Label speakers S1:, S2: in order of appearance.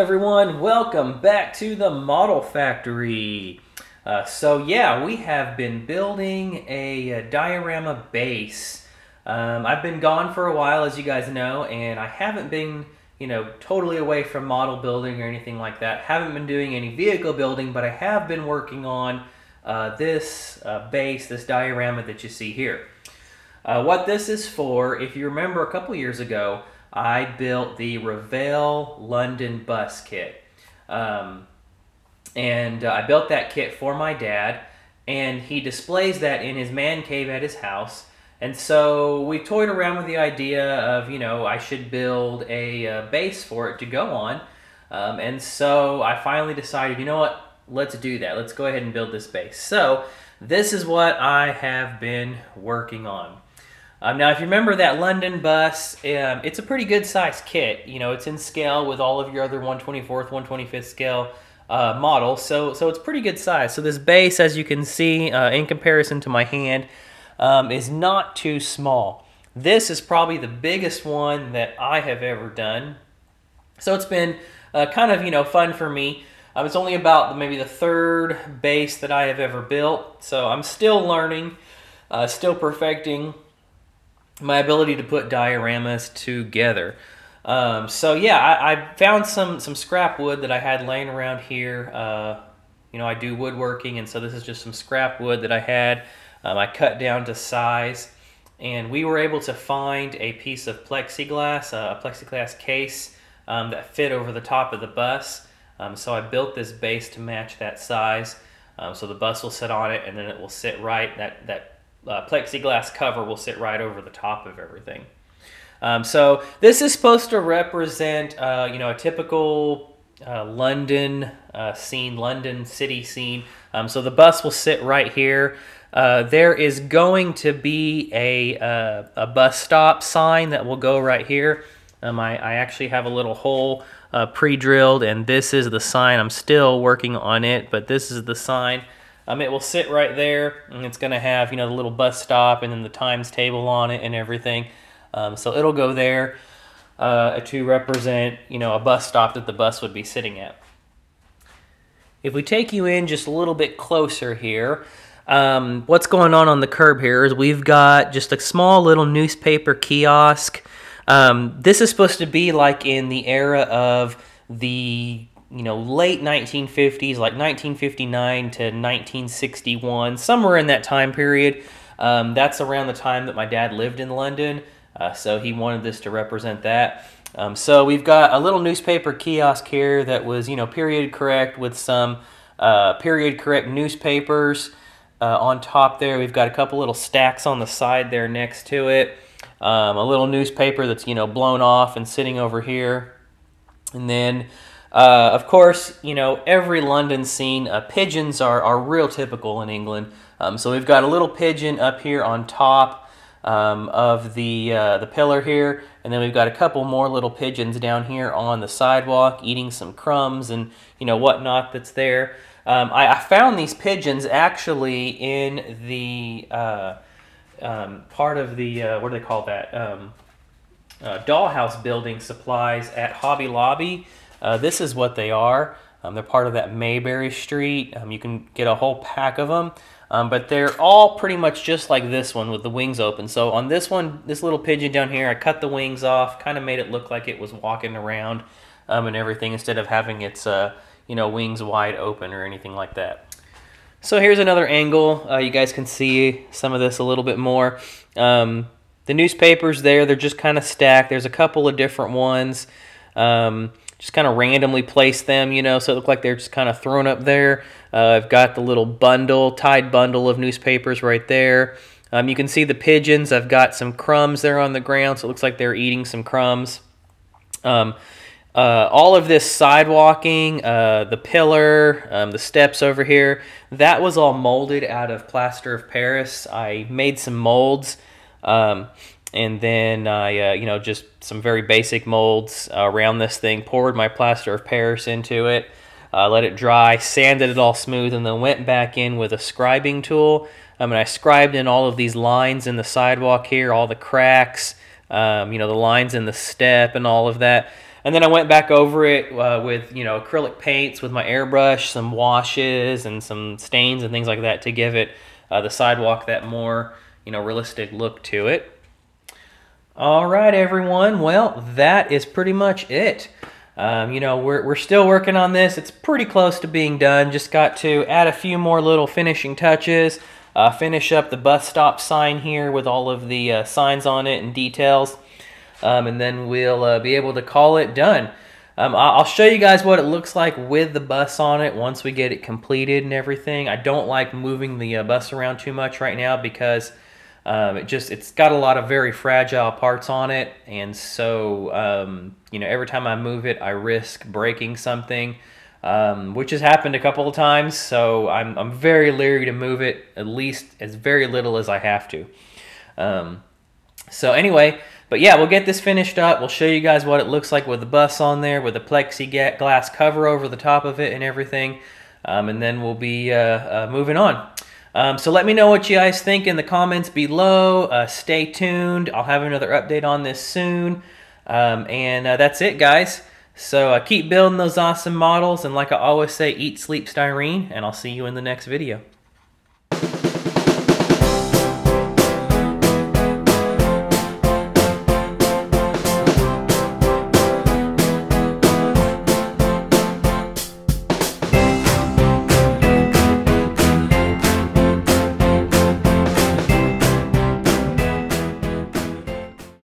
S1: everyone, welcome back to the Model Factory. Yeah, we have been building a diorama base. I've been gone for a while, as you guys know, and I haven't been, totally away from model building or anything like that. Haven't been doing any vehicle building, but I have been working on this base, this diorama that you see here. What this is for, if you remember a couple years ago, I built the Revell London bus kit. I built that kit for my dad, and he displays that in his man cave at his house. And so we toyed around with the idea of, I should build a base for it to go on. And so I finally decided, you know what, let's do that. Let's go ahead and build this base. So this is what I have been working on. Now, if you remember that London bus, it's a pretty good sized kit. It's in scale with all of your other 1/24th, 1/25th scale models, so it's pretty good size. So this base, as you can see, in comparison to my hand, is not too small. This is probably the biggest one that I have ever done. So it's been kind of, fun for me. It's only about maybe the third base that I have ever built, so I'm still learning, still perfecting my ability to put dioramas together. I found some scrap wood that I had laying around here. I do woodworking, and so this is just some scrap wood that I had. I cut down to size, and we were able to find a piece of plexiglass, a plexiglass case that fit over the top of the bus. So I built this base to match that size. So the bus will sit on it, and then it will sit right, that plexiglass cover will sit right over the top of everything. So this is supposed to represent, a typical London scene, London city scene. So the bus will sit right here. There is going to be a bus stop sign that will go right here. I actually have a little hole pre-drilled, and this is the sign. I'm still working on it, but this is the sign. It will sit right there, and it's going to have, the little bus stop and then the times table on it and everything. So it'll go there to represent, a bus stop that the bus would be sitting at. If we take you in just a little bit closer here, what's going on the curb here is we've got just a small little newspaper kiosk. This is supposed to be like in the era of the late 1950s, like 1959 to 1961, somewhere in that time period. That's around the time that my dad lived in London, so he wanted this to represent that. So we've got a little newspaper kiosk here that was, period correct, with some period correct newspapers on top there. We've got a couple little stacks on the side there next to it. A little newspaper that's, blown off and sitting over here. And then of course, every London scene, pigeons are real typical in England. So we've got a little pigeon up here on top of the pillar here, and then we've got a couple more little pigeons down here on the sidewalk eating some crumbs and whatnot that's there. I found these pigeons actually in the part of the what do they call that? Dollhouse building supplies at Hobby Lobby. This is what they are. They're part of that Mayberry Street. You can get a whole pack of them, but they're all pretty much just like this one with the wings open. So on this one, this little pigeon down here, I cut the wings off, kind of made it look like it was walking around and everything, instead of having its wings wide open or anything like that. So here's another angle. You guys can see some of this a little bit more. The newspapers there, they're just kind of stacked. There's a couple of different ones. Just kind of randomly place them, so it looked like they're just kind of thrown up there. I've got the little tied bundle of newspapers right there. You can see the pigeons. I've got some crumbs there on the ground, so it looks like they're eating some crumbs. All of this sidewalking, the pillar, the steps over here, that was all molded out of plaster of Paris. I made some molds. And then I, just some very basic molds around this thing, poured my plaster of Paris into it, let it dry, sanded it all smooth, and then went back in with a scribing tool. And I scribed in all of these lines in the sidewalk here, all the cracks, the lines in the step and all of that. And then I went back over it with, you know, acrylic paints with my airbrush, some washes and some stains and things like that to give it the sidewalk that more, you know, realistic look to it. All right, everyone. Well, that is pretty much it. You know, we're still working on this. It's pretty close to being done. Just got to add a few more little finishing touches. Finish up the bus stop sign here with all of the signs on it and details. And then we'll be able to call it done. I'll show you guys what it looks like with the bus on it once we get it completed and everything. I don't like moving the bus around too much right now because it's got a lot of very fragile parts on it, and so you know, every time I move it I risk breaking something, which has happened a couple of times, so I'm very leery to move it, at least as very little as I have to. So anyway, but yeah, we'll get this finished up. We'll show you guys what it looks like with the bus on there, with the plexiglass cover over the top of it and everything, and then we'll be moving on. So let me know what you guys think in the comments below. Stay tuned. I'll have another update on this soon. And that's it, guys. So keep building those awesome models. And like I always say, eat, sleep, styrene. And I'll see you in the next video.